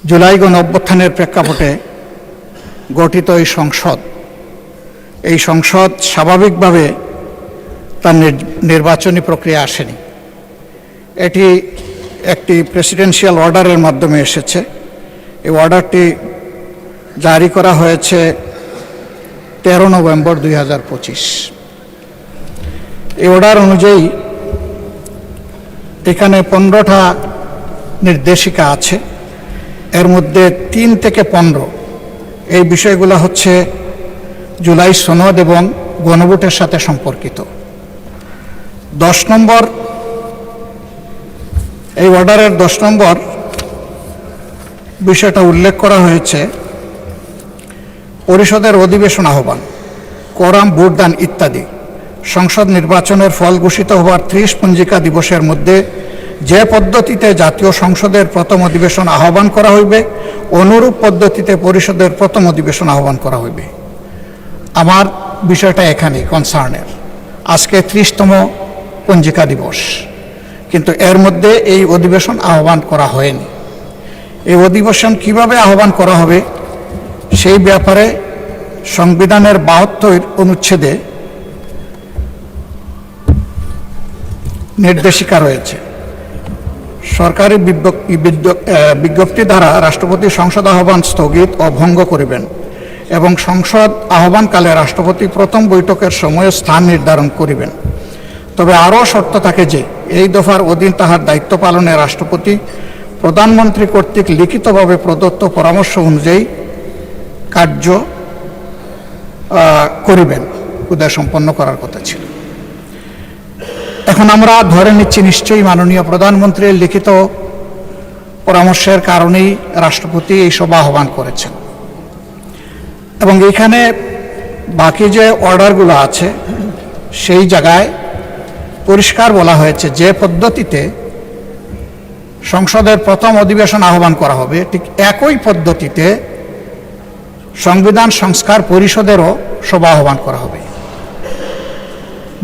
জুলাই গণ অভ্যুত্থানের প্রেক্ষাপটে গঠিত এই সংসদ স্বাভাবিকভাবে তার নির্বাচনী প্রক্রিয়া আসেনি। এটি একটি প্রেসিডেন্সিয়াল অর্ডারের মাধ্যমে এসেছে। এই অর্ডারটি জারি করা হয়েছে 13 নভেম্বর 2025। এই অর্ডার অনুযায়ী এখানে 15টা নির্দেশিকা আছে। এর মধ্যে 3 থেকে 15 এই বিষয়গুলো হচ্ছে জুলাই সনদ এবং গণভোটের সাথে সম্পর্কিত। 10 নম্বর এই অর্ডারের 10 নম্বর বিষয়টা উল্লেখ করা হয়েছে পরিষদের অধিবেশন আহ্বান, কোরাম, ভোটদান ইত্যাদি সংসদ নির্বাচনের ফল ঘোষিত হওয়ার 30 পঞ্জিকা দিবসের মধ্যে যে পদ্ধতিতে জাতীয় সংসদের প্রথম অধিবেশন আহ্বান করা হইবে অনুরূপ পদ্ধতিতে পরিষদের প্রথম অধিবেশন আহ্বান করা হইবে। আমার বিষয়টা এখানেই কনসার্নের। আজকে 30তম পঞ্জিকা দিবস, কিন্তু এর মধ্যে এই অধিবেশন আহ্বান করা হয়নি। এই অধিবেশন কিভাবে আহ্বান করা হবে সেই ব্যাপারে সংবিধানের 72 অনুচ্ছেদে নির্দেশিকা রয়েছে। সরকারি বিজ্ঞপ্তি দ্বারা রাষ্ট্রপতি সংসদ আহ্বান স্থগিত ও ভঙ্গ করিবেন এবং সংসদ আহ্বানকালে রাষ্ট্রপতি প্রথম বৈঠকের সময় স্থান নির্ধারণ করিবেন। তবে আরও শর্ত থাকে যে এই দফার অধীন তাহার দায়িত্ব পালনে রাষ্ট্রপতি প্রধানমন্ত্রী কর্তৃক লিখিতভাবে প্রদত্ত পরামর্শ অনুযায়ী কার্য করিবেন। উদয় সম্পন্ন করার কথা ছিল। এখন আমরা ধরে নিচ্ছি নিশ্চয়ই মাননীয় প্রধানমন্ত্রীর লিখিত পরামর্শের কারণেই রাষ্ট্রপতি এই সভা আহ্বান করেছেন। এবং এখানে বাকি যে অর্ডারগুলো আছে সেই জায়গায় পরিষ্কার বলা হয়েছে যে পদ্ধতিতে সংসদের প্রথম অধিবেশন আহ্বান করা হবে ঠিক একই পদ্ধতিতে সংবিধান সংস্কার পরিষদেরও সভা আহ্বান করা হবে।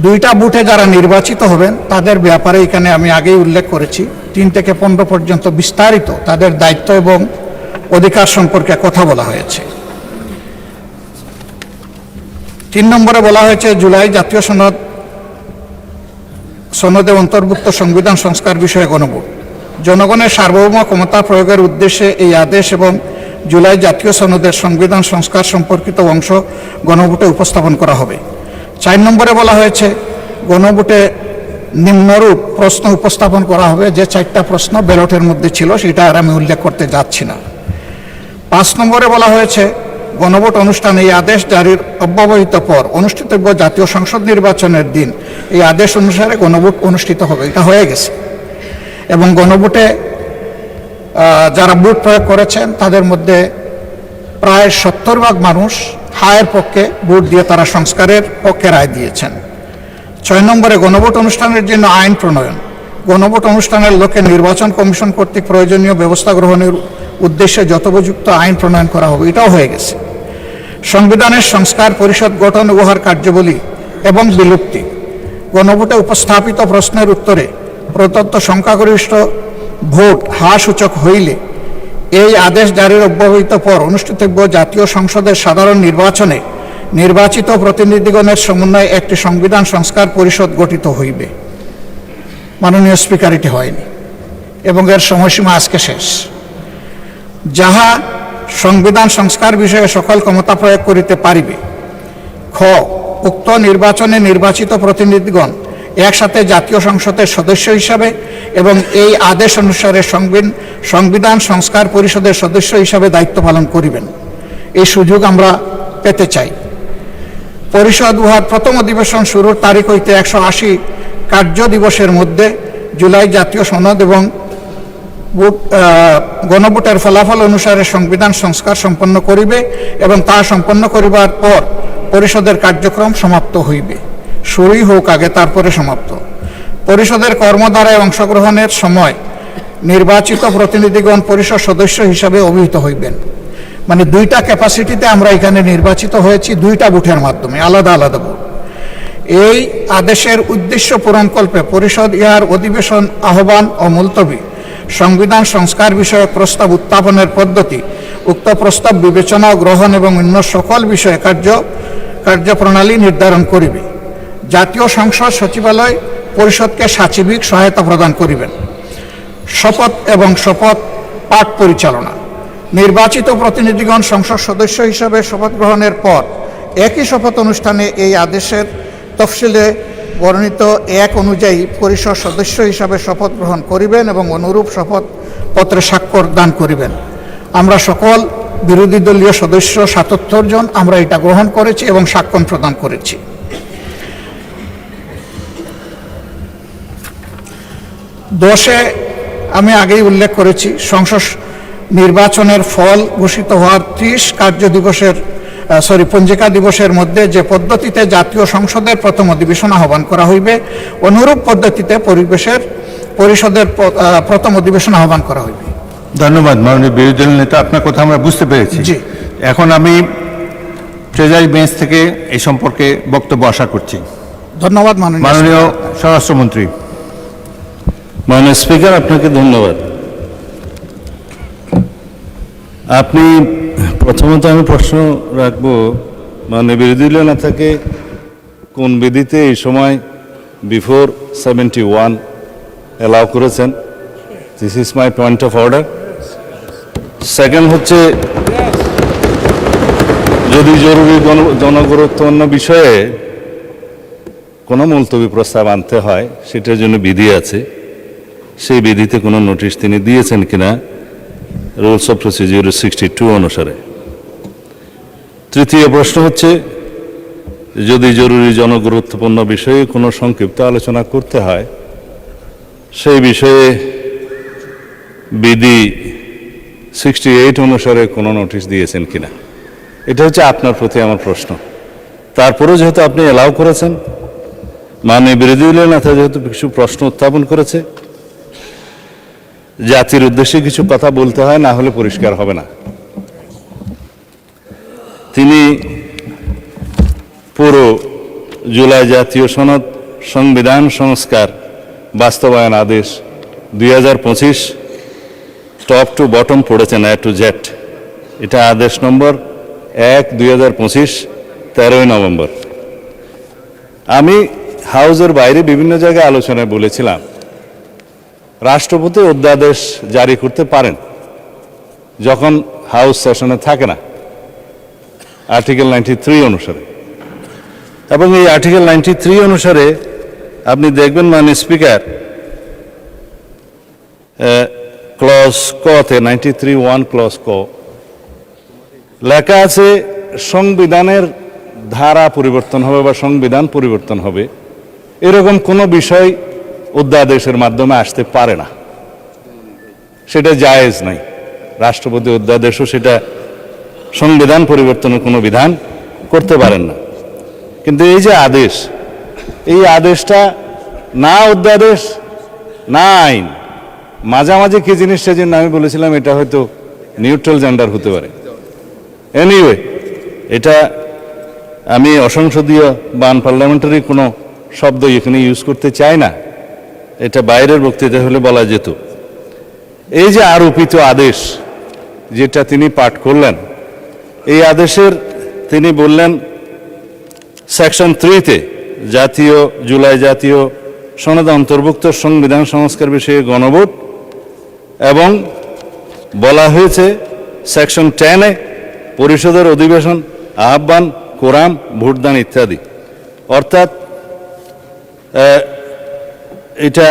2টা বুথে যারা নির্বাচিত হবেন তাদের ব্যাপারে এখানে আমি আগেই উল্লেখ করেছি 3 থেকে 15 পর্যন্ত বিস্তারিত তাদের দায়িত্ব এবং অধিকার সম্পর্কে কথা বলা হয়েছে। 3 নম্বরে বলা হয়েছে জুলাই জাতীয় সনদে অন্তর্ভুক্ত সংবিধান সংস্কার বিষয়ে গণভোট। জনগণের সার্বভৌম ক্ষমতা প্রয়োগের উদ্দেশ্যে এই আদেশ এবং জুলাই জাতীয় সনদের সংবিধান সংস্কার সম্পর্কিত অংশ গণভোটে উপস্থাপন করা হবে। 4 নম্বরে বলা হয়েছে গণভোটে নিম্নরূপ প্রশ্ন উপস্থাপন করা হবে। যে 4টা প্রশ্ন ব্যালটের মধ্যে ছিল সেটা আর আমি উল্লেখ করতে যাচ্ছি না। 5 নম্বরে বলা হয়েছে গণভোট অনুষ্ঠানে এই আদেশ জারির অব্যবহিত পর অনুষ্ঠিতব্য জাতীয় সংসদ নির্বাচনের দিন এই আদেশ অনুসারে গণভোট অনুষ্ঠিত হবে। এটা হয়ে গেছে। এবং গণভোটে যারা ভোট প্রয়োগ করেছেন তাদের মধ্যে প্রায় 70% মানুষ হায়ের পক্ষে ভোট দিয়ে তারা সংস্কারের পক্ষে রায় দিয়েছেন। 6 নম্বরে গণভোট অনুষ্ঠানের জন্য আইন প্রণয়ন। গণভোট অনুষ্ঠানের লক্ষ্যে নির্বাচন কমিশন কর্তৃক প্রয়োজনীয় ব্যবস্থা গ্রহণের উদ্দেশ্যে যথোপযুক্ত আইন প্রণয়ন করা হবে। এটাও হয়ে গেছে। সংবিধানের সংস্কার পরিষদ গঠন উহার কার্যাবলী এবং বিলুপ্তি। গণভোটে উপস্থাপিত প্রশ্নের উত্তরে প্রদত্ত সংখ্যাগরিষ্ঠ ভোট সূচক হইলে এই আদেশ জারির অব্যবহিত পর অনুষ্ঠিতব্য জাতীয় সংসদের সাধারণ নির্বাচনে নির্বাচিত প্রতিনিধিগণের সমন্বয়ে একটি সংবিধান সংস্কার পরিষদ গঠিত হইবে। মাননীয় স্পিকার, এটি হয়নি এবং এর সময়সীমা আজকে শেষ। যাহা সংবিধান সংস্কার বিষয়ে সকল ক্ষমতা প্রয়োগ করিতে পারিবে। খ, উক্ত নির্বাচনে নির্বাচিত প্রতিনিধিগণ একসাথে জাতীয় সংসদের সদস্য হিসাবে এবং এই আদেশ অনুসারে সংবিধান সংস্কার পরিষদের সদস্য হিসাবে দায়িত্ব পালন করিবেন। এই সুযোগ আমরা পেতে চাই। পরিষদ উহার প্রথম অধিবেশন শুরুর তারিখ হইতে 180 কার্য দিবসের মধ্যে জুলাই জাতীয় সনদ এবং গণভোটের ফলাফল অনুসারে সংবিধান সংস্কার সম্পন্ন করিবে এবং তা সম্পন্ন করিবার পর পরিষদের কার্যক্রম সমাপ্ত হইবে। শুরুই হোক আগে, তারপরে সমাপ্ত। পরিষদের কর্মধারায় অংশগ্রহণের সময় নির্বাচিত প্রতিনিধিগণ পরিষদ সদস্য হিসাবে অভিহিত হইবেন। মানে 2টা ক্যাপাসিটিতে আমরা এখানে নির্বাচিত হয়েছি, 2টা বুথের মাধ্যমে, আলাদা আলাদা বুথ। এই আদেশের উদ্দেশ্য পূরণকল্পে পরিষদ ইহার অধিবেশন আহ্বান ও মুলতবি সংবিধান সংস্কার বিষয়ে প্রস্তাব উত্থাপনের পদ্ধতি, উক্ত প্রস্তাব বিবেচনা ও গ্রহণ এবং অন্য সকল বিষয়ে কার্যপ্রণালী নির্ধারণ করিবে। জাতীয় সংসদ সচিবালয় পরিষদকে সাচিবিক সহায়তা প্রদান করিবেন। শপথ এবং শপথ পাঠ পরিচালনা। নির্বাচিত প্রতিনিধিগণ সংসদ সদস্য হিসাবে শপথ গ্রহণের পর একই শপথ অনুষ্ঠানে এই আদেশের তফসিলে বর্ণিত এক অনুযায়ী পরিষদ সদস্য হিসাবে শপথ গ্রহণ করিবেন এবং অনুরূপ শপথ পত্রে স্বাক্ষর দান করিবেন। আমরা সকল বিরোধী দলীয় সদস্য ৭৭ জন আমরা এটা গ্রহণ করেছি এবং স্বাক্ষর প্রদান করেছি। দশে আমি আগেই উল্লেখ করেছি, সংসদ নির্বাচনের ফল ঘোষিত হওয়ার 30 পঞ্জিকা দিবসের মধ্যে যে পদ্ধতিতে জাতীয় সংসদের প্রথম অধিবেশন আহ্বান করা হইবে, অনুরূপ পদ্ধতিতে পরিষদের প্রথম অধিবেশন আহ্বান করা হইবে। ধন্যবাদ মাননীয় বিরোধী দল নেতা, আপনার কথা আমরা বুঝতে পেরেছি। জি। এখন আমি ট্রেজারি বেঞ্চ থেকে এই সম্পর্কে বক্তব্য আশা করছি। ধন্যবাদ মাননীয় স্বরাষ্ট্রমন্ত্রী। মাননীয় স্পিকার, আপনাকে ধন্যবাদ। আপনি প্রথমত আমি প্রশ্ন রাখব, মাননীয় বিরোধী দলীয় নেতাকে কোন বিধিতে এই সময় বিফোর 71 অ্যালাউ করেছেন? This is my point of order. Second হচ্ছে, যদি জরুরি জনগুরুত্বপূর্ণ বিষয়ে কোনো মুলতবি প্রস্তাব আনতে হয় সেটার জন্য বিধি আছে, সেই বিধিতে কোনো নোটিশ তিনি দিয়েছেন কিনা রুলস অফ প্রসিডিউর 62 অনুসারে। তৃতীয় প্রশ্ন হচ্ছে, যদি জরুরি জনগুরুত্বপূর্ণ বিষয়ে কোনো সংক্ষিপ্ত আলোচনা করতে হয় সেই বিষয়ে বিধি 68 অনুসারে কোনো নোটিশ দিয়েছেন কিনা, এটা হচ্ছে আপনার প্রতি আমার প্রশ্ন। তারপরেও যেহেতু আপনি এলাও করেছেন, মাননীয় বিরোধী দলীয় নেতা যেহেতু কিছু প্রশ্ন উত্থাপন করেছে, জাতির উদ্দেশ্যে কিছু কথা বলতে হয়, না হলে পরিষ্কার হবে না। তিনি পুরো জুলাই জাতীয় সনদ সংবিধান সংস্কার বাস্তবায়ন আদেশ 2025 টপ টু বটম পড়েছেন, এ টু জেড। এটা আদেশ নম্বর 1/2025, 13 নভেম্বর। আমি হাউসের বাইরে বিভিন্ন জায়গায় আলোচনায় বলেছিলাম, রাষ্ট্রপতি অধ্যাদেশ জারি করতে পারেন যখন হাউস সেশনে থাকে না, আর্টিকেল 93 অনুসারে। এবং এই আর্টিকেল 93 অনুসারে আপনি দেখবেন মাননীয় স্পিকার, ক্লজ কতে 93(1) ক্লজ ক লেখা আছে, সংবিধানের ধারা পরিবর্তন হবে বা সংবিধান পরিবর্তন হবে এরকম কোনো বিষয় অধ্যাদেশের মাধ্যমে আসতে পারে না, সেটা জায়েজ নাই। রাষ্ট্রপতি অধ্যাদেশও সেটা সংবিধান পরিবর্তনের কোনো বিধান করতে পারেন না। কিন্তু এই যে আদেশ, এই আদেশটা না অধ্যাদেশ না আইন, মাঝামাঝি কি জিনিস, সেজন্য আমি বলেছিলাম এটা হয়তো নিউট্রাল জেন্ডার হতে পারে। এনিওয়ে, এটা আমি অসংসদীয় বা আনপার্লামেন্টারি কোনো শব্দ এখানে ইউজ করতে চাই না, এটা বাইরের বক্তৃতা হলে বলা যেত। এই যে আরোপিত আদেশ যেটা তিনি পাঠ করলেন, এই আদেশের তিনি বললেন সেকশন 3-তে জুলাই জাতীয় সনদে অন্তর্ভুক্ত সংবিধান সংস্কার বিষয়ে গণভোট, এবং বলা হয়েছে সেকশন 10-এ পরিষদের অধিবেশন আহ্বান, কোরাম, ভোটদান ইত্যাদি। অর্থাৎ এটা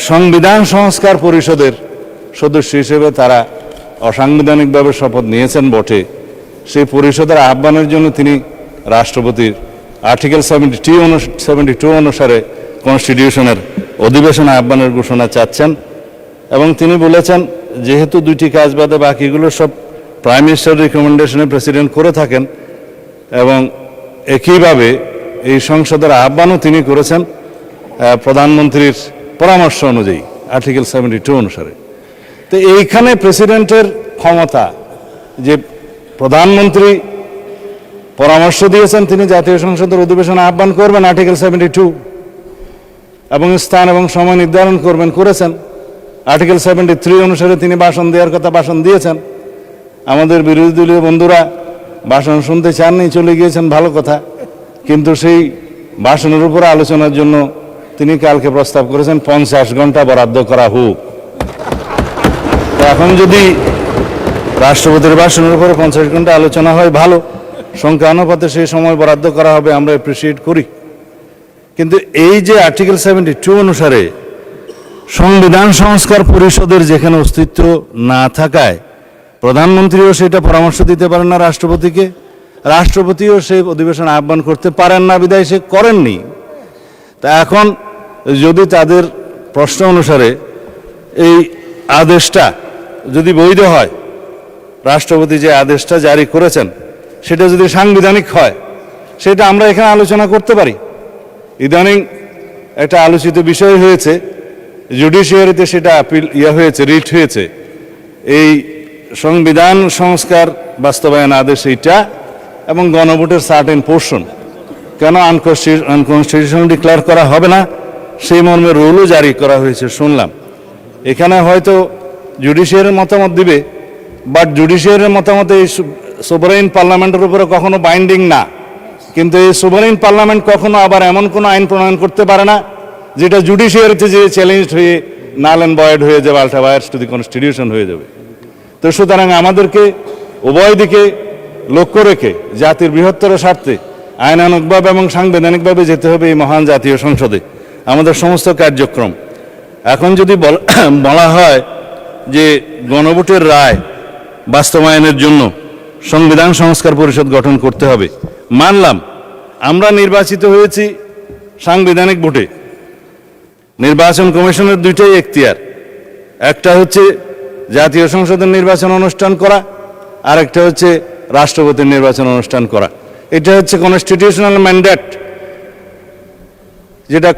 সংবিধান সংস্কার পরিষদের সদস্য হিসেবে তারা অসাংবিধানিকভাবে শপথ নিয়েছেন বটে, সেই পরিষদের আহ্বানের জন্য তিনি রাষ্ট্রপতির আর্টিকেল 72 অনুসারে কনস্টিটিউশনের অধিবেশন আহ্বানের ঘোষণা চাচ্ছেন। এবং তিনি বলেছেন, যেহেতু দুইটি কাজ বাদে বাকিগুলো সব প্রাইম মিনিস্টার রিকমেন্ডেশনে প্রেসিডেন্ট করে থাকেন, এবং একইভাবে এই সংসদের আহ্বানও তিনি করেছেন প্রধানমন্ত্রীর পরামর্শ অনুযায়ী আর্টিকেল 72 অনুসারে। তো এইখানে প্রেসিডেন্টের ক্ষমতা, যে প্রধানমন্ত্রী পরামর্শ দিয়েছেন তিনি জাতীয় সংসদের অধিবেশন আহ্বান করবেন আর্টিকেল 72, এবং স্থান এবং সময় নির্ধারণ করেছেন। আর্টিকেল 73 অনুসারে তিনি ভাষণ দেওয়ার কথা ভাষণ দিয়েছেন। আমাদের বিরোধী দলীয় বন্ধুরা ভাষণ শুনতে চাননি, চলে গিয়েছেন, ভালো কথা। কিন্তু সেই ভাষণের উপর আলোচনার জন্য তিনি কালকে প্রস্তাব করেছেন 50 ঘন্টা বরাদ্দ করা হোক। তো এখন যদি রাষ্ট্রপতির ভাষণের উপরে 50 ঘন্টা আলোচনা হয়, ভালো, সংখ্যা অনুপাতে সেই সময় বরাদ্দ করা হবে, আমরা অ্যাপ্রিসিয়েট করি। কিন্তু এই যে আর্টিকেল 72 অনুসারে সংবিধান সংস্কার পরিষদের যেখানে অস্তিত্ব না থাকায় প্রধানমন্ত্রীও সেটা পরামর্শ দিতে পারেন না রাষ্ট্রপতিকে, রাষ্ট্রপতিও সেই অধিবেশন আহ্বান করতে পারেন না, বিধায় সে করেননি। তা এখন যদি তাদের প্রশ্ন অনুসারে এই আদেশটা যদি বৈধ হয়, রাষ্ট্রপতি যে আদেশটা জারি করেছেন সেটা যদি সাংবিধানিক হয়, সেটা আমরা এখানে আলোচনা করতে পারি। ইদানিং একটা আলোচিত বিষয় হয়েছে, জুডিশিয়ারিতে সেটা আপিল হয়েছে, রিট হয়েছে, এই সংবিধান সংস্কার বাস্তবায়ন আদেশ এইটা এবং গণভোটের সার্টেন পোর্শন কেন আনকনস্টিটিউশনাল ডিক্লেয়ার করা হবে না, সেই মর্মে রুলও জারি করা হয়েছে শুনলাম। এখানে হয়তো জুডিশিয়ারির মতামত দিবে, বাট জুডিশিয়ারির মতামত এই সোভারেইন পার্লামেন্টের উপরে কখনো বাইন্ডিং না। কিন্তু এই সোভারেইন পার্লামেন্ট কখনো আবার এমন কোনো আইন প্রণয়ন করতে পারে না যেটা জুডিশিয়ারিতে যে চ্যালেঞ্জ হয়ে নাল অ্যান্ড ভয়েড হয়ে যাবে, আল্টারভায়ার্স টু দি কনস্টিটিউশন হয়ে যাবে। তো সুতরাং আমাদেরকে উভয় দিকে লক্ষ্য রেখে জাতির বৃহত্তর স্বার্থে আইনানুগভাবে এবং সাংবিধানিকভাবে যেতে হবে এই মহান জাতীয় সংসদে আমাদের সমস্ত কার্যক্রম। এখন যদি বলা হয় যে গণভোটের রায় বাস্তবায়নের জন্য সংবিধান সংস্কার পরিষদ গঠন করতে হবে, মানলাম আমরা নির্বাচিত হয়েছি সাংবিধানিক ভোটে। নির্বাচন কমিশনের দুইটাই এখতিয়ার, একটা হচ্ছে জাতীয় সংসদের নির্বাচন অনুষ্ঠান করা, আর একটা হচ্ছে রাষ্ট্রপতির নির্বাচন অনুষ্ঠান করা। এটা হচ্ছে কনস্টিটিউশনাল ম্যান্ডেট, যেটা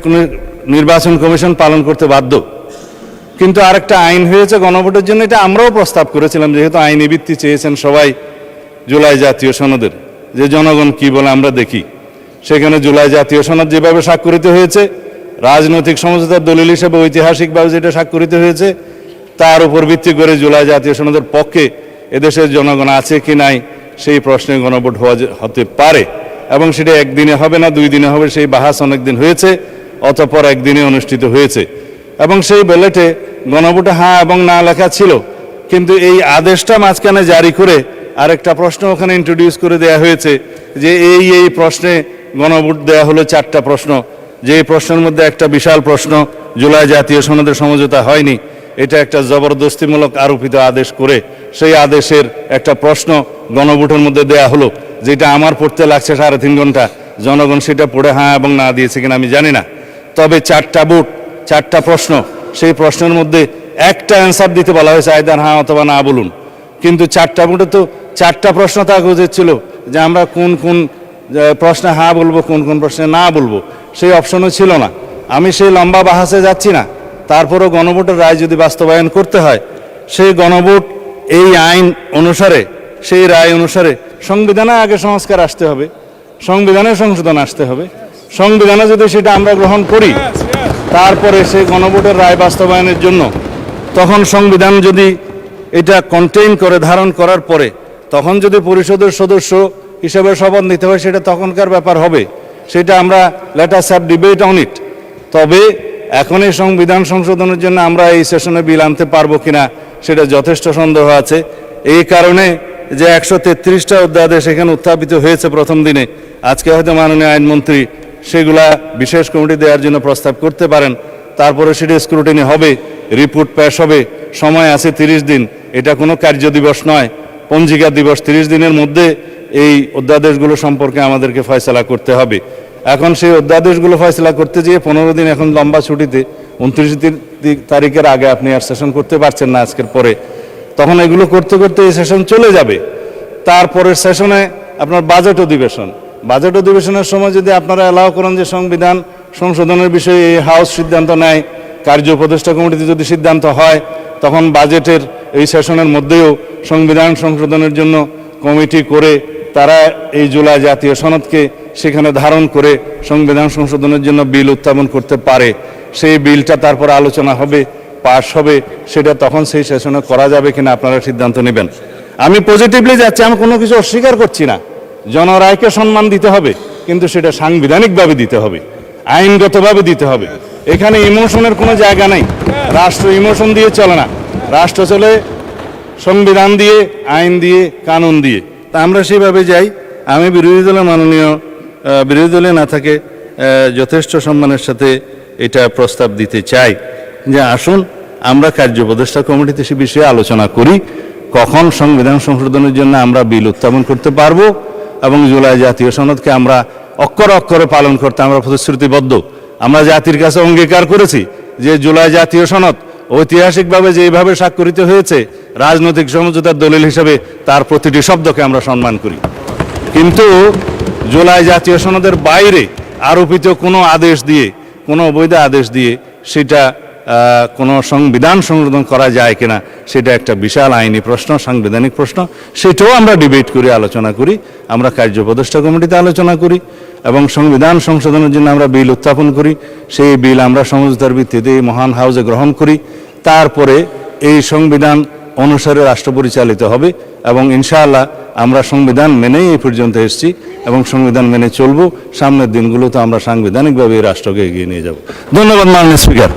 নির্বাচন কমিশন পালন করতে বাধ্য। কিন্তু আরেকটা আইন হয়েছে গণভোটের জন্য, এটা আমরাও প্রস্তাব করেছিলাম, যেহেতু আইনি ভিত্তি চেয়েছেন সবাই জুলাই জাতীয় সনদের, যে জনগণ কি বলে আমরা দেখি। সেখানে জুলাই জাতীয় সনদ যেভাবে স্বাক্ষরিত হয়েছে, রাজনৈতিক সমঝোতার দলিল হিসেবে ঐতিহাসিকভাবে যেটা স্বাক্ষরিত হয়েছে, তার উপর ভিত্তি করে জুলাই জাতীয় সনদের পক্ষে এদেশের জনগণ আছে কি নাই সেই প্রশ্নে গণভোট হতে পারে, এবং সেটা একদিনে হবে না, 2 দিনে হবে, সেই বাহাস অনেকদিন হয়েছে, অতঃপর একদিনে অনুষ্ঠিত হয়েছে। এবং সেই ব্যালটে গণভোটে হ্যাঁ এবং না লেখা ছিল, কিন্তু এই আদেশটা মাঝখানে জারি করে আরেকটা প্রশ্ন ওখানে ইন্ট্রোডিউস করে দেয়া হয়েছে যে এই প্রশ্নে গণভোট দেয়া হলো 4টা প্রশ্ন, যে প্রশ্নের মধ্যে একটা বিশাল প্রশ্ন জুলাই জাতীয় সনদের সমঝোতা হয়নি, এটা একটা জবরদস্তিমূলক আরোপিত আদেশ করে সেই আদেশের একটা প্রশ্ন গণভোটের মধ্যে দেয়া হলো, যেটা আমার পড়তে লাগছে 3.5 ঘন্টা। জনগণ সেটা পড়ে হ্যাঁ এবং না দিয়েছে কিনা আমি জানি না, তবে 4টা ভোট 4টা প্রশ্ন, সেই প্রশ্নের মধ্যে একটা অ্যান্সার দিতে বলা হয়েছে, আইদার হ্যাঁ অথবা না বলুন। কিন্তু 4টা ভোটে তো 4টা প্রশ্ন থাকা উচিত ছিল যে আমরা কোন কোন প্রশ্নে হ্যাঁ বলবো, কোন কোন প্রশ্নে না বলবো, সেই অপশনও ছিল না। আমি সেই লম্বা বাহাসে যাচ্ছি না, তারপরেও গণভোটের রায় যদি বাস্তবায়ন করতে হয়, সেই গণভোট এই আইন অনুসারে, সেই রায় অনুসারে সংবিধানে আগে সংস্কার আসতে হবে, সংবিধানে সংশোধন আসতে হবে। সংবিধানে যদি সেটা আমরা গ্রহণ করি, তারপরে সেই গণভোটের রায় বাস্তবায়নের জন্য তখন সংবিধান যদি এটা কন্টেইন করে, ধারণ করার পরে তখন যদি পরিষদের সদস্য হিসেবে শপথ নিতে হয়, সেটা তখনকার ব্যাপার হবে, সেটা আমরা let us have debate on it. তবে এখন এই সংবিধান সংশোধনের জন্য আমরা এই সেশনে বিল আনতে পারবো কিনা সেটা যথেষ্ট সন্দেহ আছে। এই কারণে যে 133টা অধ্যাদেশ এখানে উত্থাপিত হয়েছে প্রথম দিনে, আজকে হয়তো মাননীয় আইনমন্ত্রী সেগুলা বিশেষ কমিটি দেওয়ার জন্য প্রস্তাব করতে পারেন, তারপরে সেটা স্ক্রুটিনি হবে, রিপোর্ট পেশ হবে, সময় আছে 30 দিন। এটা কোনো কার্য দিবস নয়, পঞ্জিকা দিবস। 30 দিনের মধ্যে এই অধ্যাদেশগুলো সম্পর্কে আমাদেরকে ফয়সালা করতে হবে। এখন সেই অধ্যাদেশগুলো ফয়সালা করতে গিয়ে 15 দিন এখন লম্বা ছুটিতে, 29 তারিখের আগে আপনি আর সেশন করতে পারছেন না আজকের পরে, তখন এগুলো করতে করতে এই সেশন চলে যাবে। তারপরের সেশনে আপনার বাজেট অধিবেশন, বাজেট অধিবেশনের সময় যদি আপনারা অ্যালাউ করেন যে সংবিধান সংশোধনের বিষয়ে এই হাউস সিদ্ধান্ত নেয়, কার্য উপদেষ্টা কমিটিতে যদি সিদ্ধান্ত হয়, তখন বাজেটের এই সেশনের মধ্যেও সংবিধান সংশোধনের জন্য কমিটি করে তারা এই জুলাই জাতীয় সনদকে সেখানে ধারণ করে সংবিধান সংশোধনের জন্য বিল উত্থাপন করতে পারে। সেই বিলটা তারপর আলোচনা হবে, পাশ হবে সেটা তখন সেই সেশনে করা যাবে কিনা আপনারা সিদ্ধান্ত নেবেন। আমি পজিটিভলি যাচ্ছি, আমি কোনো কিছু অস্বীকার করছি না। জনরায়কে সম্মান দিতে হবে, কিন্তু সেটা সাংবিধানিকভাবে দিতে হবে, আইনগতভাবে দিতে হবে। এখানে ইমোশনের কোনো জায়গা নেই। রাষ্ট্র ইমোশন দিয়ে চলে না, রাষ্ট্র চলে সংবিধান দিয়ে, আইন দিয়ে, কানুন দিয়ে। তা আমরা সেইভাবে যাই। আমি বিরোধী দলের মাননীয় বিরোধী দলে না থাকে যথেষ্ট সম্মানের সাথে এটা প্রস্তাব দিতে চাই যে আসুন আমরা কার্য উপদেষ্টা কমিটিতে সে বিষয়ে আলোচনা করি, কখন সংবিধান সংশোধনের জন্য আমরা বিল উত্থাপন করতে পারবো এবং জুলাই জাতীয় সনদকে আমরা অক্ষরে অক্ষরে পালন করতে আমরা প্রতিশ্রুতিবদ্ধ। আমরা জাতির কাছে অঙ্গীকার করেছি যে জুলাই জাতীয় সনদ ঐতিহাসিকভাবে যেভাবে স্বাক্ষরিত হয়েছে রাজনৈতিক সমঝোতার দলিল হিসেবে তার প্রতিটি শব্দকে আমরা সম্মান করি। কিন্তু জুলাই জাতীয় সনদের বাইরে আরোপিত কোনো আদেশ দিয়ে, কোনো অবৈধ আদেশ দিয়ে সেটা কোনো সংবিধান সংশোধন করা যায় কিনা সেটা একটা বিশাল আইনি প্রশ্ন, সাংবিধানিক প্রশ্ন। সেটাও আমরা ডিবেট করি, আলোচনা করি। আমরা কার্য উপদেষ্টা কমিটিতে আলোচনা করি এবং সংবিধান সংশোধনের জন্য আমরা বিল উত্থাপন করি। সেই বিল আমরা সমঝোতার ভিত্তিতে এই মহান হাউসে গ্রহণ করি। তারপরে এই সংবিধান অনুসারে রাষ্ট্র পরিচালিত হবে এবং ইনশাআল্লাহ আমরা সংবিধান মেনেই এই পর্যন্ত এসেছি এবং সংবিধান মেনে চলবো। সামনের দিনগুলোতে আমরা সাংবিধানিকভাবে এই রাষ্ট্রকে এগিয়ে নিয়ে যাব। ধন্যবাদ মাননীয় স্পিকার।